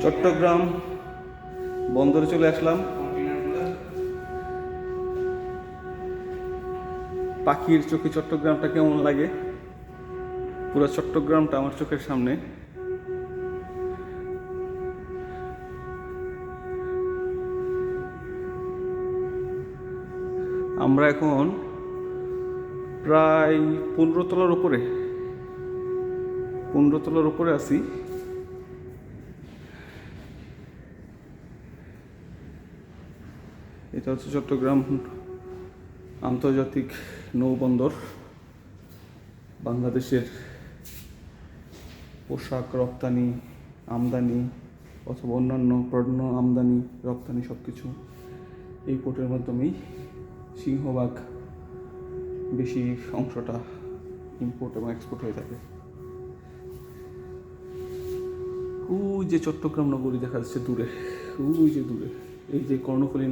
চট্টগ্রাম বন্দরে চলে আসলাম। পাখির চোখে চট্টগ্রামটা কেমন লাগে, পুরো চট্টগ্রামটা আমার চোখের সামনে। আমরা এখন প্রায় 15 তলার উপরে আছি। এটা হচ্ছে চট্টগ্রাম আন্তর্জাতিক নৌবন্দর। বাংলাদেশের পোশাক রপ্তানি, আমদানি অথবা অন্যান্য পণ্য আমদানি রপ্তানি সব কিছু এই পোর্টের মাধ্যমেই। সিংহভাগ বেশি অংশটা ইম্পোর্ট এবং এক্সপোর্ট হয়ে থাকে। ওই যে চট্টগ্রাম নগরী দেখা যাচ্ছে দূরে, ওই যে দূরে এই যে কর্ণফুলী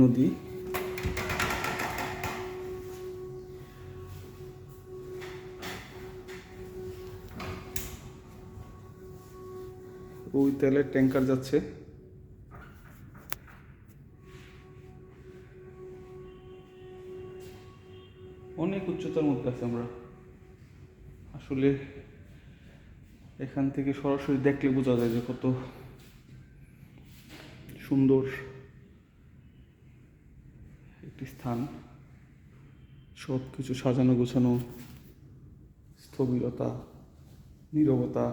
নদী। ওই তেলের ট্যাঙ্কার যাচ্ছে। অনেক উচ্চতার মধ্যে আছে আমরা। আসলে এখান থেকে সরাসরি দেখলে বোঝা যায় যে কত সুন্দর একটি স্থান। সব কিছু সাজানো গোছানো, স্থবিরতা, নীরবতা।